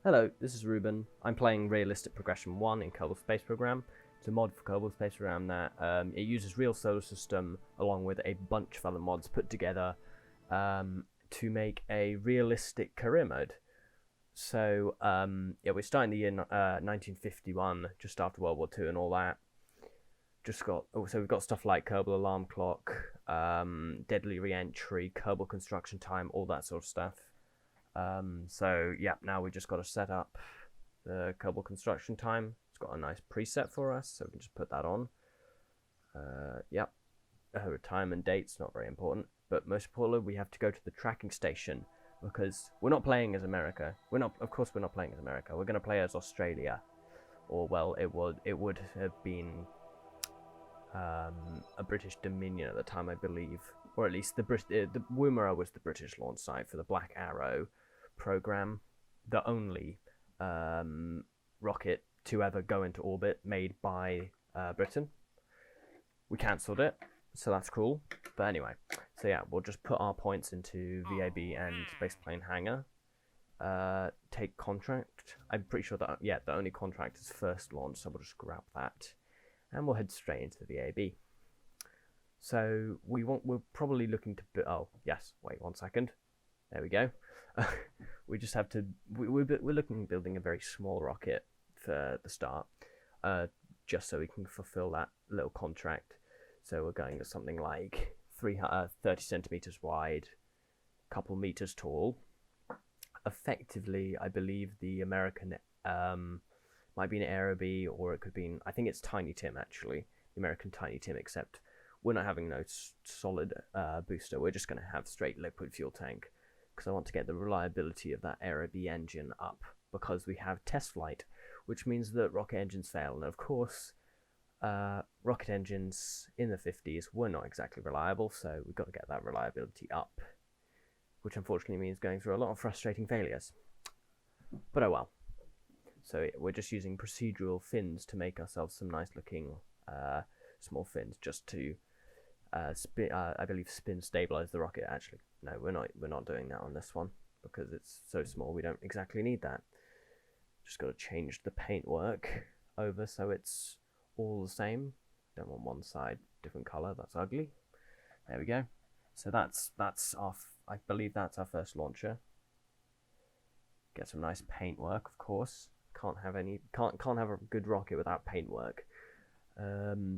Hello, this is Ruben. I'm playing Realistic Progression 1 in Kerbal Space Program. It's a mod for Kerbal Space Program that it uses real solar system along with a bunch of other mods put together to make a realistic career mode. So yeah, we're starting the year 1951, just after World War II and all that. So we've got stuff like Kerbal Alarm Clock, Deadly Re-entry, Kerbal Construction Time, all that sort of stuff. So yeah, now we just got to set up the Kerbal Construction Time. It's got a nice preset for us, so we can just put that on. Yep, retirement date's not very important, but most importantly, we have to go to the tracking station because we're not playing as America. Of course, we're not playing as America. We're going to play as Australia, or well, it would have been a British Dominion at the time, I believe, or at least the Woomera was the British launch site for the Black Arrow program, the only rocket to ever go into orbit made by Britain. We cancelled it, so that's cool. But anyway, so yeah, we'll just put our points into VAB and Spaceplane Hangar. Take contract. I'm pretty sure that the only contract is first launch, so we'll just grab that. And we'll head straight into the VAB. So we're probably looking to oh yes, wait 1 second. There we go. We just have to. We're looking at building a very small rocket for the start, just so we can fulfill that little contract. So we're going to something like 30 centimeters wide, couple meters tall. Effectively, I believe the American might be an Aerobee, or it could be, I think it's Tiny Tim actually, the American Tiny Tim, except we're not having no solid booster, we're just going to have straight liquid fuel tank, because I want to get the reliability of that Aerobee engine up, because we have test flight, which means that rocket engines fail, and of course, rocket engines in the 50s were not exactly reliable, so we've got to get that reliability up, which unfortunately means going through a lot of frustrating failures. But oh well. So we're just using procedural fins to make ourselves some nice looking small fins, just to I believe spin stabilize the rocket. Actually, no, we're not doing that on this one because it's so small. We don't exactly need that. Just got to change the paintwork over so it's all the same. Don't want one side different color. That's ugly. There we go. So that's our. I believe that's our first launcher. Get some nice paintwork, of course. Can't have a good rocket without paintwork.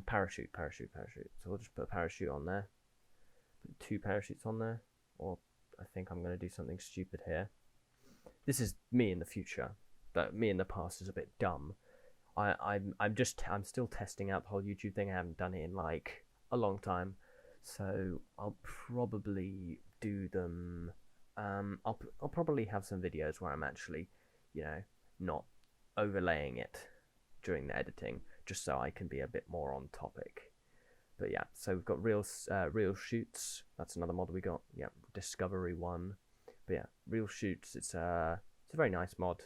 Parachute. So we'll just put a parachute on there. Put 2 parachutes on there. Or I think I'm going to do something stupid here. This is me in the future, but me in the past is a bit dumb. I'm still testing out the whole YouTube thing. I haven't done it in like a long time, so I'll probably do them. I'll probably have some videos where I'm actually, not overlaying it during the editing, just so I can be a bit more on topic. But yeah, so we've got real shoots. That's another mod we got. Yeah, Discovery 1. But yeah, real shoots. It's a very nice mod.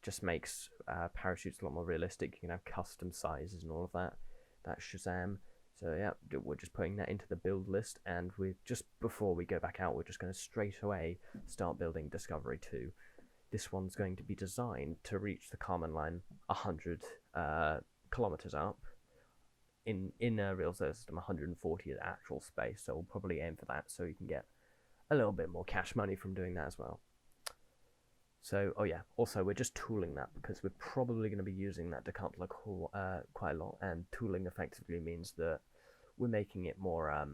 Just makes parachutes a lot more realistic. You can have custom sizes and all of that. That's Shazam. So yeah, we're just putting that into the build list, and before we go back out, we're just going to straight away start building Discovery 2. This one's going to be designed to reach the Kármán line 100 kilometers up. In a real solar system, 140 is actual space, so we'll probably aim for that, so you can get a little bit more cash money from doing that as well. So, oh yeah, also we're just tooling that because we're probably going to be using that decoupler quite a lot, and tooling effectively means that we're making it more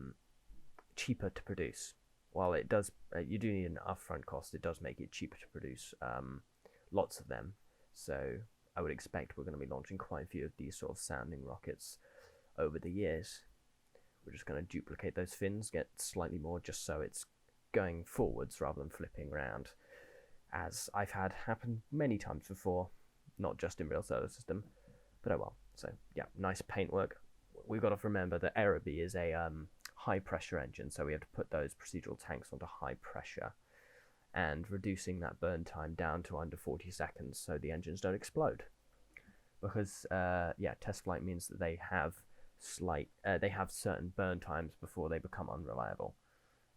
cheaper to produce. While it does, you do need an upfront cost, it does make it cheaper to produce lots of them. So I would expect we're going to be launching quite a few of these sort of sounding rockets over the years. We're just going to duplicate those fins, get slightly more just so it's going forwards rather than flipping around, as I've had happen many times before, not just in real solar system, but oh well. So yeah, nice paintwork. We've got to remember that Aerobee is a high pressure engine, so we have to put those procedural tanks onto high pressure, and reducing that burn time down to under 40 seconds so the engines don't explode. Because yeah, test flight means that they have certain burn times before they become unreliable.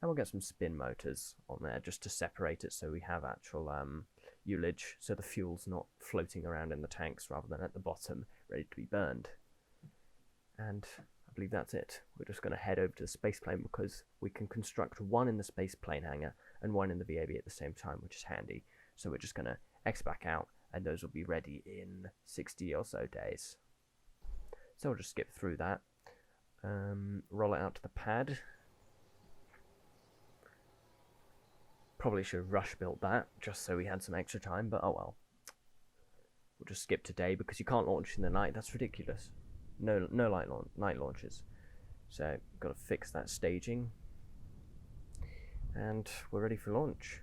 And we'll get some spin motors on there just to separate it, so we have actual ullage, so the fuel's not floating around in the tanks rather than at the bottom, ready to be burned. And I believe that's it. We're just going to head over to the space plane because we can construct one in the space plane hangar and one in the VAB at the same time, which is handy. So we're just going to X back out, and those will be ready in 60 or so days. So we'll just skip through that. Roll it out to the pad. Probably should have rush built that just so we had some extra time, but oh well. We'll just skip today because you can't launch in the night. That's ridiculous. No night launches. So got to fix that staging, and we're ready for launch,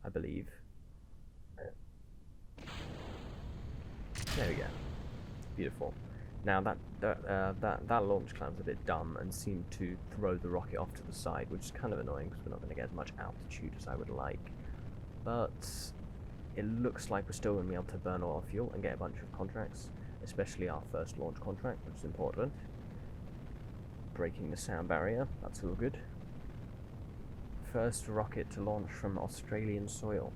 I believe. There we go. Beautiful. Now that launch clam's a bit dumb and seemed to throw the rocket off to the side, which is kind of annoying because we're not going to get as much altitude as I would like. But it looks like we're still going to be able to burn oil fuel and get a bunch of contracts, especially our first launch contract, which is important. Breaking the sound barrier, that's all good. First rocket to launch from Australian soil.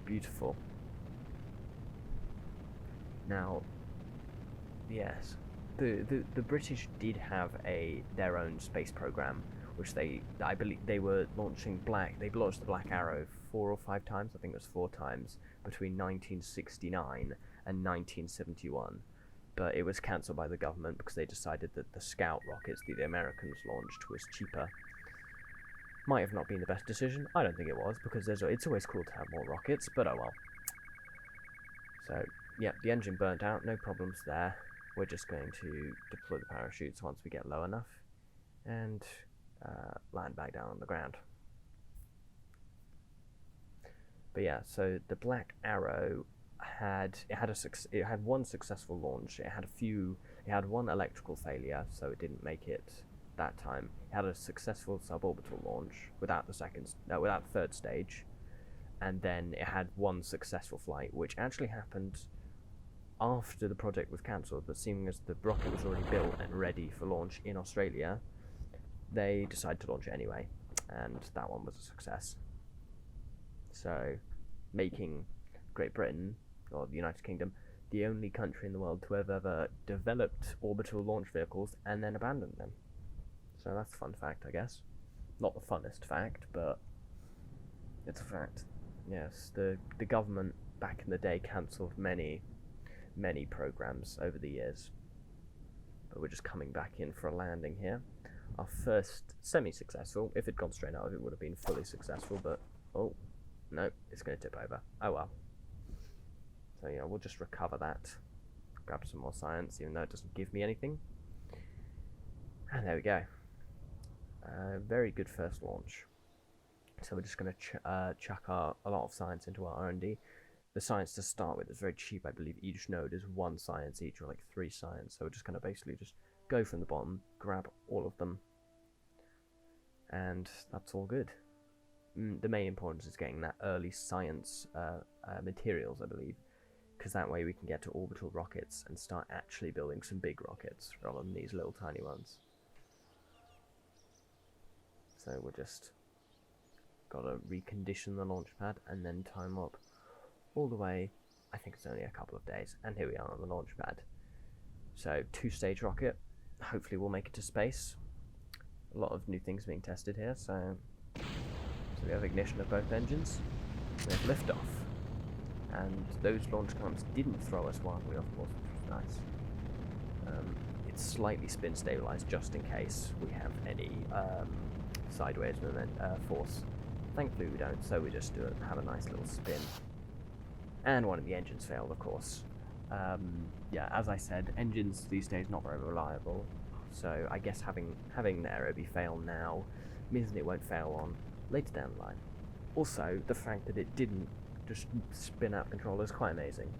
Beautiful. Now, yes, the British did have their own space program, which I believe they were launching they launched the Black Arrow 4 or 5 times, I think it was 4 times, between 1969 and 1971. But it was cancelled by the government because they decided that the Scout rockets that the Americans launched was cheaper. Might have not been the best decision. I don't think it was, because it's always cool to have more rockets, but oh well. So, yeah, the engine burnt out, no problems there. We're just going to deploy the parachutes once we get low enough, and land back down on the ground. But yeah, so the Black Arrow had one successful launch. It had one electrical failure, so it didn't make it that time. It had a successful suborbital launch without the third stage, and then it had one successful flight, which actually happened after the project was cancelled. But seeing as the rocket was already built and ready for launch in Australia, they decided to launch it anyway, and that one was a success. So, making Great Britain, or the United Kingdom, the only country in the world to have ever developed orbital launch vehicles and then abandoned them. So that's a fun fact, I guess. Not the funnest fact, but it's a fact. Yes, the government back in the day cancelled many programs over the years. But we're just coming back in for a landing here. Our first semi-successful. If it'd gone straight out, it would have been fully successful, but oh, no, it's going to tip over. Oh well. So yeah, we'll just recover that. Grab some more science, even though it doesn't give me anything. And there we go. Very good first launch. So we're just going to chuck a lot of science into our R&D. The science to start with is very cheap. I believe each node is 1 science each, or like 3 science. So we're just going to basically just go from the bottom, grab all of them, and that's all good. The main importance is getting that early science materials, I believe, because that way we can get to orbital rockets and start actually building some big rockets rather than these little tiny ones. So we're just got to recondition the launch pad and then time up all the way. I think it's only a couple of days, and here we are on the launch pad. So 2-stage rocket. Hopefully we'll make it to space. A lot of new things being tested here. So we have ignition of both engines. We have liftoff, and those launch clamps didn't throw us wildly off course, which was nice. It's slightly spin stabilized just in case we have any sideways movement force. Thankfully we don't, so we just have a nice little spin. And one of the engines failed, of course. Yeah, as I said, engines these days not very reliable, so I guess having the aerobie fail now means that it won't fail on later down the line. Also, the fact that it didn't just spin out of control is quite amazing.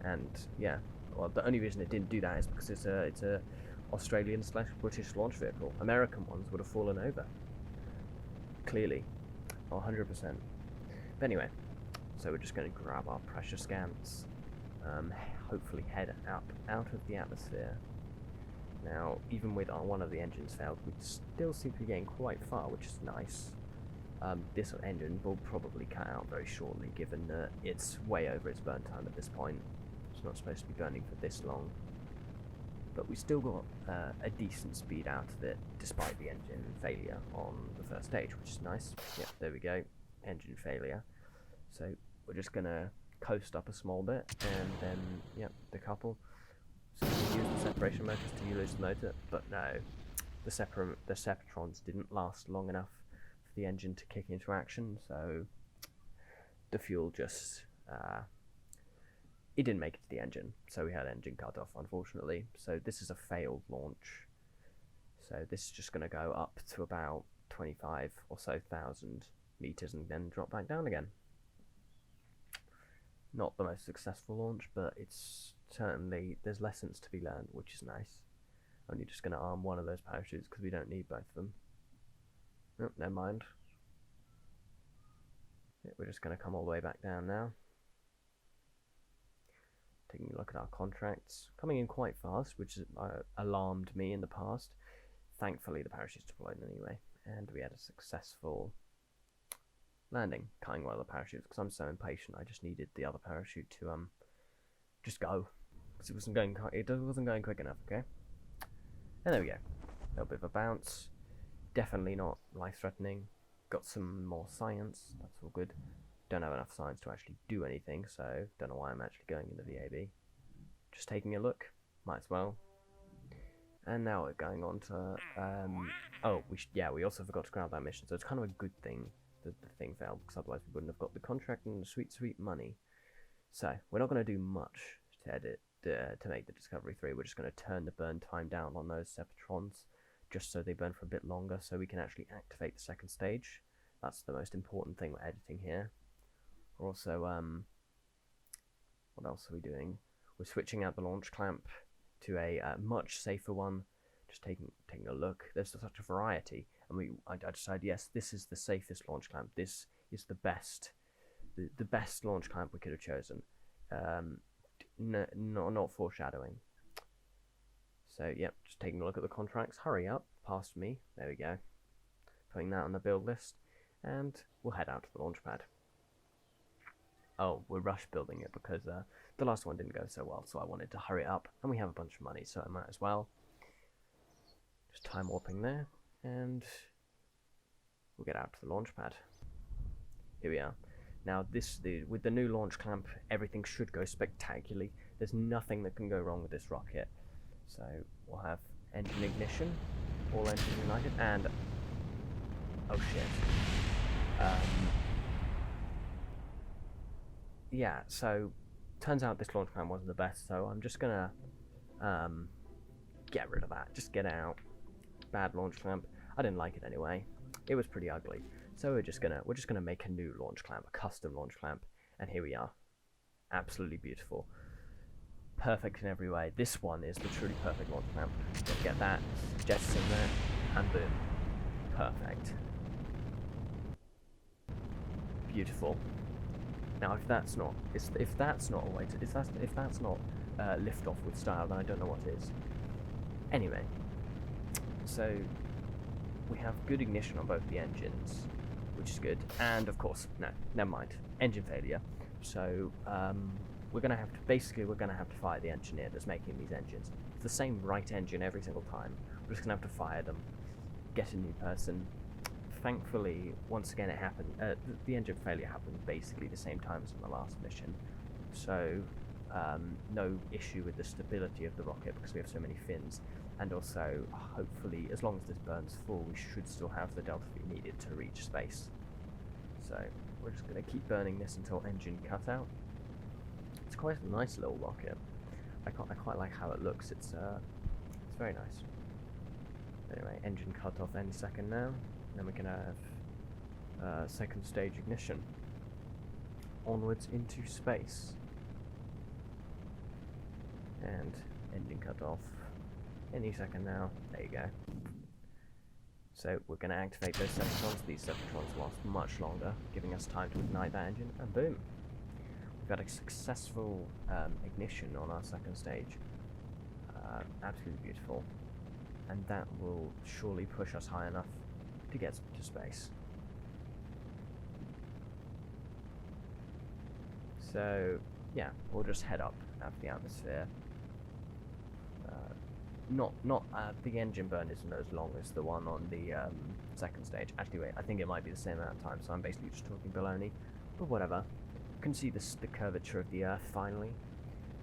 And yeah, well, the only reason it didn't do that is because it's a Australian/British launch vehicle. American ones would have fallen over. Clearly, 100%. But anyway, so we're just going to grab our pressure scans, hopefully head out of the atmosphere. Now, even with one of the engines failed, we still seem to be getting quite far, which is nice. This engine will probably cut out very shortly, given that it's way over its burn time at this point. It's not supposed to be burning for this long. But we still got a decent speed out of it, despite the engine failure on the first stage, which is nice. Yep, there we go, engine failure. So we're just going to coast up a small bit, and then, yep, decouple. So we use the separation motors to use the motor, but no, the Separatrons didn't last long enough for the engine to kick into action, so the fuel just, it didn't make it to the engine, so we had engine cut off, unfortunately. So this is a failed launch. So this is just going to go up to about 25 or so thousand meters and then drop back down again. Not the most successful launch, but it's certainly, there's lessons to be learned, which is nice. Only just going to arm one of those parachutes because we don't need both of them. Oh, never mind. Yeah, we're just going to come all the way back down now. Taking a look at our contracts. Coming in quite fast, which alarmed me in the past. Thankfully the parachute's deployed anyway. And we had a successful landing, cutting one of the parachutes, because I'm so impatient. I just needed the other parachute to just go, because it wasn't going quick enough. Okay, and there we go. A little bit of a bounce. Definitely not life-threatening. Got some more science. That's all good. Don't have enough science to actually do anything, so don't know why I'm actually going in the VAB. Just taking a look. Might as well. And now we're going on to oh, we also forgot to grab that mission, so it's kind of a good thing that the thing failed, because otherwise we wouldn't have got the contract and the sweet money. So we're not going to do much to edit to make the Discovery 3. We're just going to turn the burn time down on those Separatrons, just so they burn for a bit longer, so we can actually activate the second stage. That's the most important thing we're editing here. We're also what else are we doing? We're switching out the launch clamp to a much safer one. Just taking a look. There's such a variety, and I decided, yes, this is the safest launch clamp. This is the best launch clamp we could have chosen. Not foreshadowing. So yep, just taking a look at the contracts. Hurry up, past me. There we go. Putting that on the build list, and we'll head out to the launch pad. Oh, we're rush building it because the last one didn't go so well, so I wanted to hurry it up, and we have a bunch of money, so I might as well. Just time warping there, and we'll get out to the launch pad. Here we are. Now, with the new launch clamp, everything should go spectacularly. There's nothing that can go wrong with this rocket. So we'll have engine ignition, all engines united, and oh shit. Yeah, so turns out this launch clamp wasn't the best, so I'm just gonna get rid of that. Just get it out. Bad launch clamp. I didn't like it anyway. It was pretty ugly. So we're just gonna make a new launch clamp, a custom launch clamp, and here we are. Absolutely beautiful. Perfect in every way. This one is the truly perfect launch clamp. Get that, jets in there, and boom. Perfect. Beautiful. Now, if that's not a way to, if that's not lift off with style, then I don't know what is. Anyway, so we have good ignition on both the engines, which is good. And of course, no, never mind, engine failure. So we're gonna have to fire the engineer that's making these engines. It's the same right engine every single time. We're just gonna have to fire them, get a new person. Thankfully, once again it happened, the engine failure happened basically the same time as in the last mission, so no issue with the stability of the rocket because we have so many fins, and also hopefully as long as this burns full we should still have the delta V needed to reach space. So we're just going to keep burning this until engine cut out. It's quite a nice little rocket. I quite like how it looks. It's very nice. Anyway, engine cut off any second now. Then we can have second stage ignition. Onwards into space. And engine cut off any second now. There you go. So we're going to activate those Separatrons. These Separatrons last much longer, giving us time to ignite that engine, and boom. We've got a successful ignition on our second stage. Absolutely beautiful. And that will surely push us high enough to get to space. So yeah, we'll just head up out of the atmosphere. The engine burn isn't as long as the one on the second stage. Actually, wait, I think it might be the same amount of time, so I'm basically just talking baloney. But whatever. You can see the curvature of the Earth finally.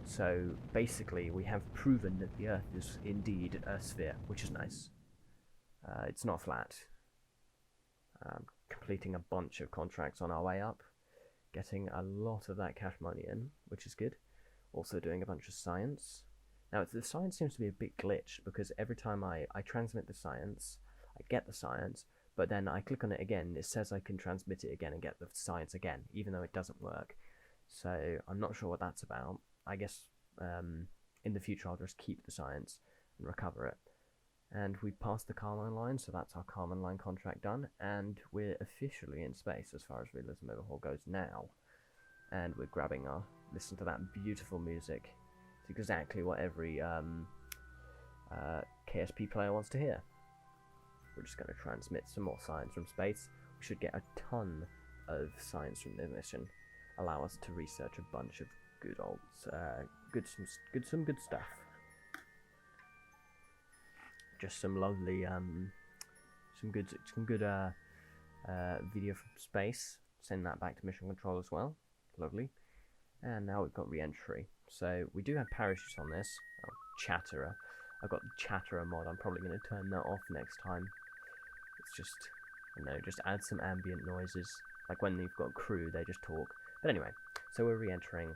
So basically, we have proven that the Earth is indeed a sphere, which is nice. It's not flat. Completing a bunch of contracts on our way up, getting a lot of that cash money in, which is good. Also doing a bunch of science. Now, the science seems to be a bit glitched, because every time I transmit the science, I get the science, but then I click on it again, it says I can transmit it again and get the science again, even though it doesn't work. So I'm not sure what that's about. I guess in the future I'll just keep the science and recover it. And we passed the Carmine line, so that's our Carmine line contract done, and we're officially in space as far as Realism Overhaul goes now. And we're grabbing our... listen to that beautiful music. It's exactly what every KSP player wants to hear. We're just going to transmit some more science from space. We should get a ton of science from the mission. Allow us to research a bunch of good old, some good stuff. Just some lovely, some good video from space. Send that back to mission control as well. Lovely. And now we've got re-entry. So we do have parachutes on this. Oh, Chatterer. I've got the Chatterer mod. I'm probably going to turn that off next time. It's just, I don't know, just add some ambient noises. Like when you've got crew, they just talk. But anyway, so we're re-entering.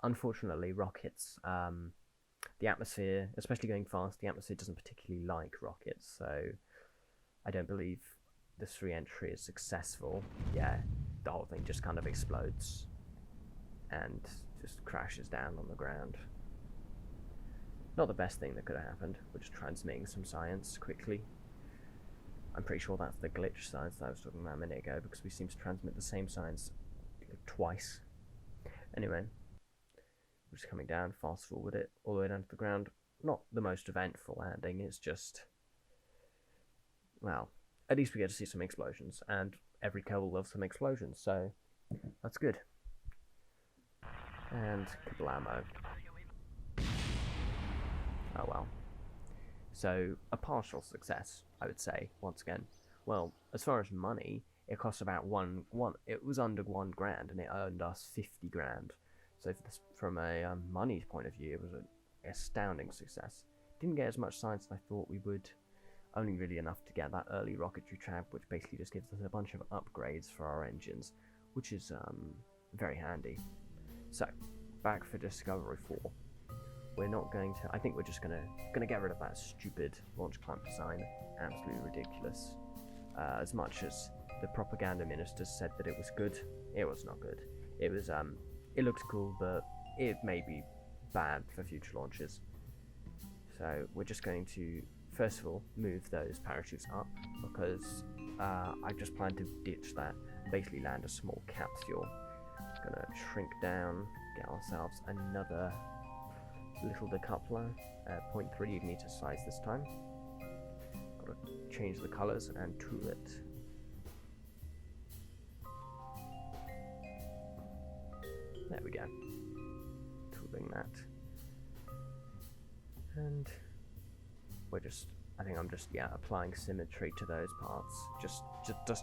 Unfortunately, rockets, the atmosphere, especially going fast, the atmosphere doesn't particularly like rockets. So I don't believe this re-entry is successful. Yeah, the whole thing just kind of explodes and just crashes down on the ground. Not the best thing that could have happened. We're just transmitting some science quickly. I'm pretty sure that's the glitch science that I was talking about a minute ago, because we seem to transmit the same science twice. Anyway, we're just coming down, fast forward it all the way down to the ground. Not the most eventful landing, it's just, well, at least we get to see some explosions, and every Kerbal loves some explosions, so that's good. And kablamo. Oh well. So, a partial success, I would say, once again. Well, as far as money, it cost about it was under $1 grand, and it earned us 50 grand. So from a money point of view, it was an astounding success. Didn't get as much science as I thought we would. Only really enough to get that early rocketry trap, which basically just gives us a bunch of upgrades for our engines, which is very handy. So, back for Discovery 4. We're not going to... I think we're just gonna get rid of that stupid launch clamp design. Absolutely ridiculous. As much as the propaganda ministers said that it was good, it was not good. It was, it looked cool, but it may be bad for future launches. So we're just going to, first of all, move those parachutes up, because I just plan to ditch that, basically land a small capsule. Gonna shrink down, get ourselves another little decoupler, 0.3 meter size this time. Gotta change the colors and tool it. There we go. Tooling that. And we're just, I think I'm just, yeah, applying symmetry to those parts, just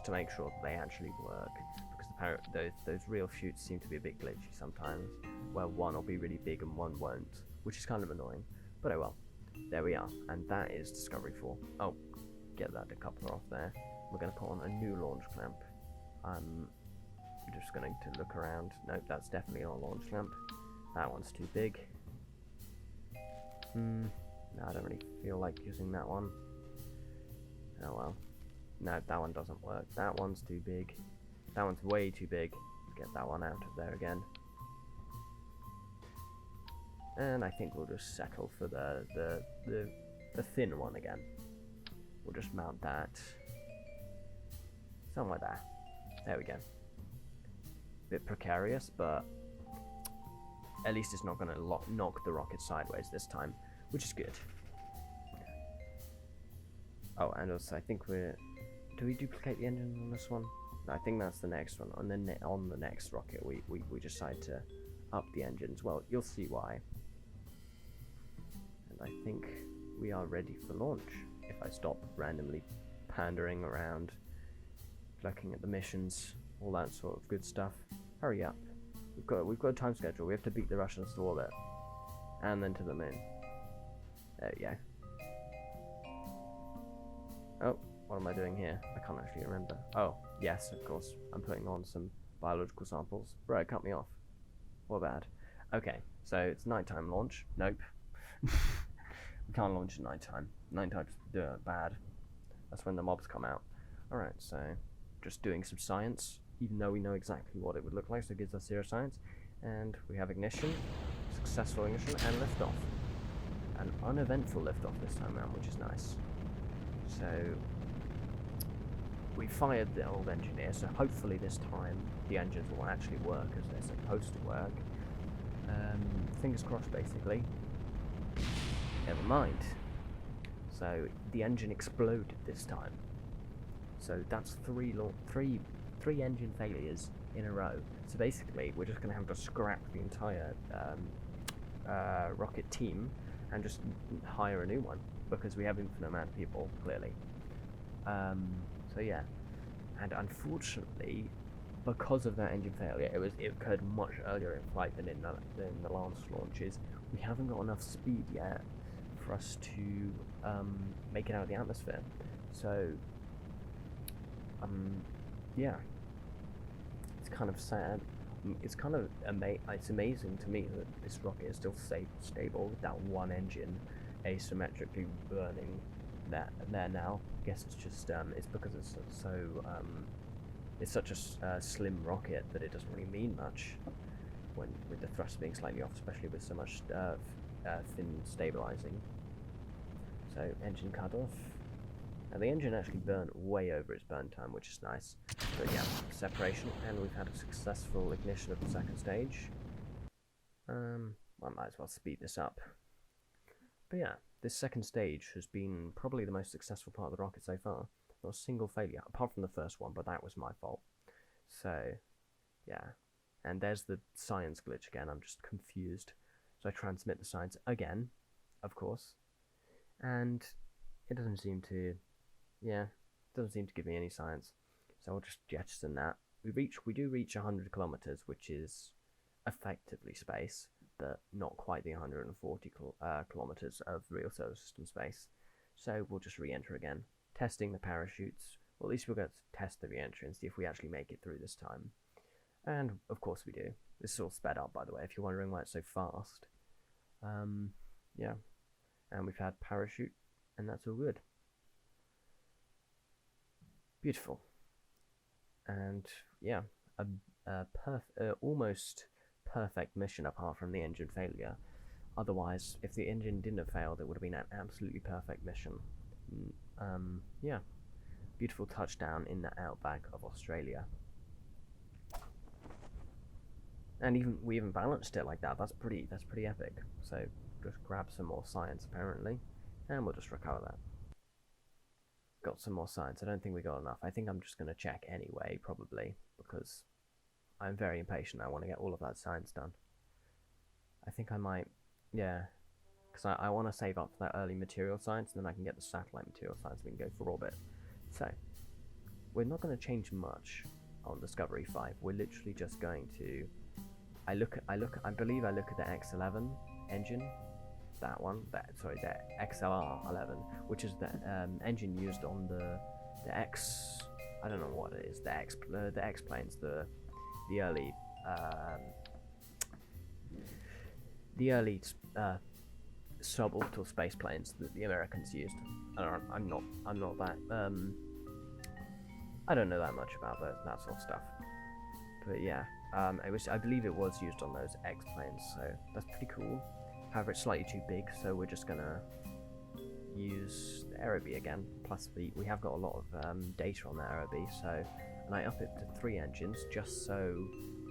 to make sure that they actually work. Because those real shoots seem to be a bit glitchy sometimes, where one will be really big and one won't, which is kind of annoying. But oh well. There we are, and that is Discovery 4. Oh, get that decoupler off there. We're going to put on a new launch clamp. I'm just going to look around. Nope, that's definitely our launch clamp. That one's too big. No, I don't really feel like using that one. Oh well. No, that one doesn't work. That one's too big. That one's way too big. Let's get that one out of there again. And I think we'll just settle for the thin one again. We'll just mount that somewhere there. There we go. Bit precarious, but at least it's not going to knock the rocket sideways this time, which is good. Oh, and also I think do we duplicate the engine on this one? I think that's the next one. And then on the next rocket, we decide to up the engines. Well, you'll see why. And I think we are ready for launch. If I stop randomly pandering around, looking at the missions, all that sort of good stuff. Hurry up. We've got a time schedule. We have to beat the Russians to orbit. And then to the moon. There we go. Oh, what am I doing here? I can't actually remember. Oh, yes, of course. I'm putting on some biological samples. Bro, cut me off. What bad? Okay, so it's nighttime launch. Nope. We can't launch at nighttime. Nighttime's bad. That's when the mobs come out. Alright, so just doing some science, even though we know exactly what it would look like, so it gives us zero science. And we have ignition, successful ignition, and liftoff. An uneventful liftoff this time around, which is nice. So we fired the old engineer, so hopefully this time the engines will actually work as they're supposed to work. Fingers crossed, basically. Never mind. So the engine exploded this time. So that's three engine failures in a row. So basically, we're just going to have to scrap the entire rocket team and just hire a new one, because we have infinite amount of people, clearly. So yeah, and unfortunately, because of that engine failure, it occurred much earlier in flight than in the last launches. We haven't got enough speed yet for us to make it out of the atmosphere. So yeah, it's kind of sad. It's kind of it's amazing to me that this rocket is still stable with that one engine asymmetrically burning there now. I guess it's just it's because it's so it's such a slim rocket that it doesn't really mean much when with the thrust being slightly off, especially with so much fin stabilizing. So engine cut off. And the engine actually burned way over its burn time, which is nice. But yeah, separation, and we've had a successful ignition of the second stage. I might as well speed this up. But yeah, this second stage has been probably the most successful part of the rocket so far. Not a single failure, apart from the first one, but that was my fault. So, yeah. And there's the science glitch again, I'm just confused. So I transmit the science again, of course. And it doesn't seem to... Yeah, doesn't seem to give me any science, so I'll just jettison that. We do reach 100 kilometers, which is effectively space, but not quite the 140 kilometers of real solar system space. So we'll just re-enter again, testing the parachutes. Well, at least we'll go to test the re-entry and see if we actually make it through this time. And of course we do. This is all sped up, by the way, if you're wondering why it's so fast. Yeah, and we've had parachute, and that's all good. Beautiful. And yeah, almost perfect mission apart from the engine failure. Otherwise, if the engine didn't have failed, it would have been an absolutely perfect mission. Yeah, beautiful touchdown in the outback of Australia. And we even balanced it like that. That's pretty epic. So just grab some more science apparently, and we'll just recover that. Got some more science. I don't think we got enough. I think I'm just going to check anyway, probably, because I'm very impatient. I want to get all of that science done. I think I might, yeah, because I want to save up for that early material science, and then I can get the satellite material science. We can go for orbit. So we're not going to change much on Discovery 5. We're literally just going to. I believe I look at the X11 engine. That one, the XLR11, which is the engine used on the X. I don't know what it is. The X planes, the early suborbital space planes that the Americans used. I'm not that. I don't know that much about that sort of stuff. But yeah, I believe it was used on those X planes, so that's pretty cool. However, it's slightly too big, so we're just gonna use the Aerobee again. Plus, we have got a lot of data on the Aerobee, so and I up it to 3 engines just so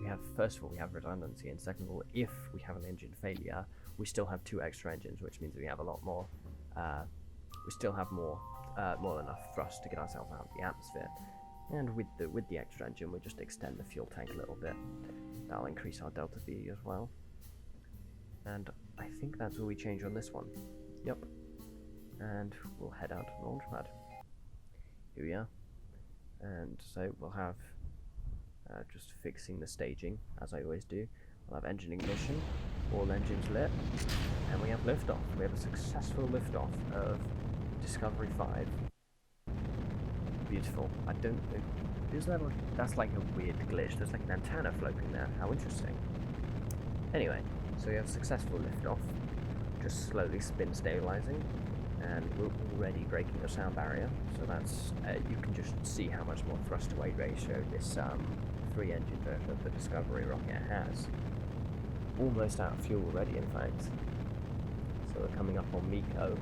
we have. First of all, we have redundancy, and second of all, if we have an engine failure, we still have 2 extra engines, which means we have a lot more. We still have more than enough thrust to get ourselves out of the atmosphere. And with the extra engine, we'll just extend the fuel tank a little bit. That'll increase our delta V as well. And I think that's all we change on this one. Yep. And we'll head out to the launch pad. Here we are. And so we'll have just fixing the staging, as I always do. We'll have engine ignition, all engines lit, and we have liftoff. We have a successful liftoff of Discovery 5. Beautiful. I don't... Is that like... That's like a weird glitch. There's like an antenna floating there. How interesting. Anyway, so we have successful liftoff. Just slowly spin stabilizing. And we're already breaking the sound barrier. So that's... you can just see how much more thrust to weight ratio this 3-engine version of the Discovery rocket has. Almost out of fuel already, in fact. So we're coming up on MECO.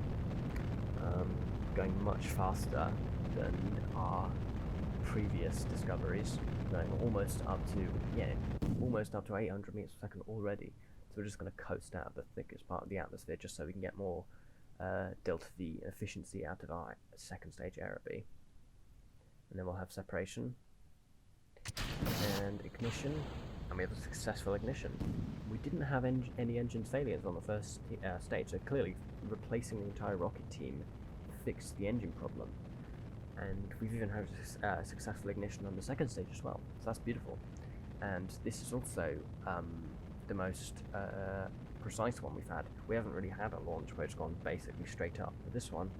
Going much faster than our previous discoveries, going almost up to 800 meters per second already. So we're just going to coast out of the thickest part of the atmosphere just so we can get more delta V efficiency out of our second stage air B. And then we'll have separation and ignition, and we have a successful ignition. We didn't have any engine failures on the first stage, so clearly replacing the entire rocket team fixed the engine problem. And we've even had a successful ignition on the second stage as well, so that's beautiful. And this is also the most precise one we've had. We haven't really had a launch where it's gone basically straight up, but this one's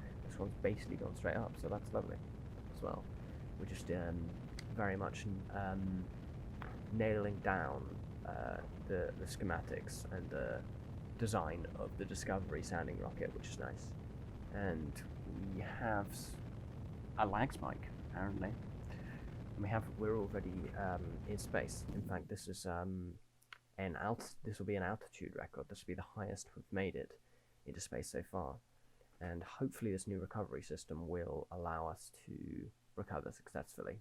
basically gone straight up, so that's lovely as well. We're just very much nailing down the schematics and the design of the Discovery sounding rocket, which is nice. And we have a lag spike, apparently. And we're already in space. In fact, this is this will be an altitude record. This will be the highest we've made it into space so far. And hopefully this new recovery system will allow us to recover successfully.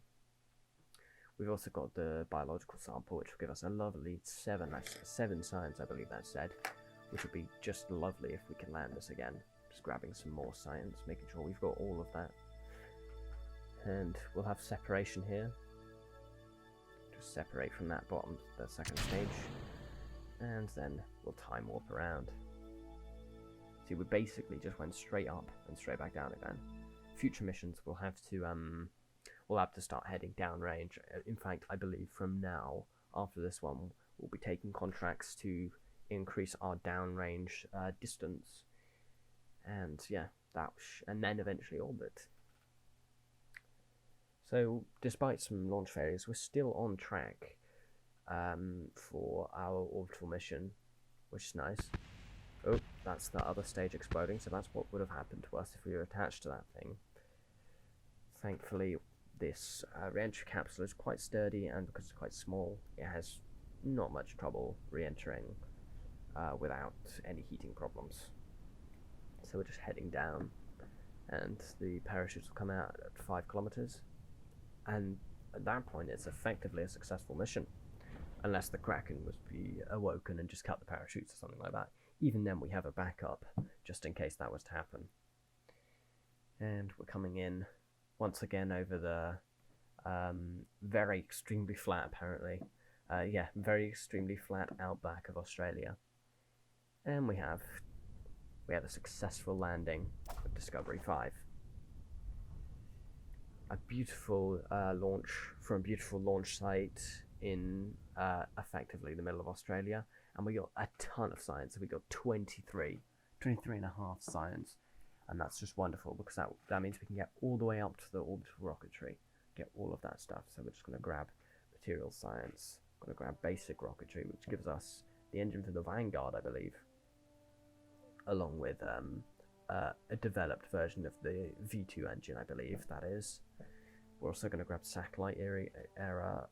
We've also got the biological sample, which will give us a lovely 7 science, I believe that said, which would be just lovely if we can land this again. Just grabbing some more science, making sure we've got all of that. And we'll have separation here. Just separate from that bottom, the second stage. And then we'll time warp around. See, we basically just went straight up and straight back down again. Future missions we'll have to start heading downrange. In fact, I believe from now, after this one, we'll be taking contracts to increase our downrange distance. And yeah, and then eventually orbit. So, despite some launch failures, we're still on track for our orbital mission, which is nice. Oh, that's the other stage exploding, so that's what would have happened to us if we were attached to that thing. Thankfully, this re-entry capsule is quite sturdy, and because it's quite small, it has not much trouble re-entering without any heating problems. So we're just heading down, and the parachutes will come out at 5 kilometers. And at that point, it's effectively a successful mission, unless the Kraken was be awoken and just cut the parachutes or something like that. Even then, we have a backup, just in case that was to happen. And we're coming in, once again, over the very extremely flat, apparently. Very extremely flat outback of Australia. And we have a successful landing of Discovery 5. A beautiful launch from a beautiful launch site in effectively the middle of Australia, and we got a ton of science. We got 23 and a half science, and that's just wonderful because that means we can get all the way up to the orbital rocketry, get all of that stuff. So we're just going to grab material science, going to grab basic rocketry, which gives us the engine for the Vanguard, I believe, along with a developed version of the V2 engine, I believe that is. We're also going to grab satellite era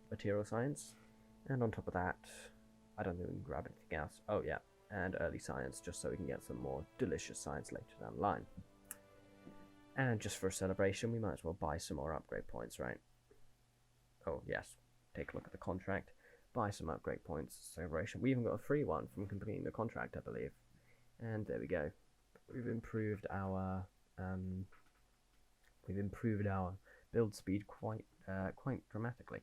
material science, and on top of that, I don't think we can grab anything else. Oh yeah, and early science, just so we can get some more delicious science later down the line. And just for a celebration, we might as well buy some more upgrade points, right? Oh yes, take a look at the contract, buy some upgrade points, celebration. We even got a free one from completing the contract, I believe. And there we go. We've improved our build speed quite dramatically.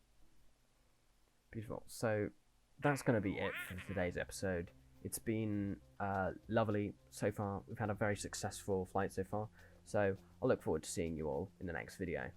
Beautiful. So that's going to be it for today's episode. It's been lovely so far. We've had a very successful flight so far. So I'll look forward to seeing you all in the next video.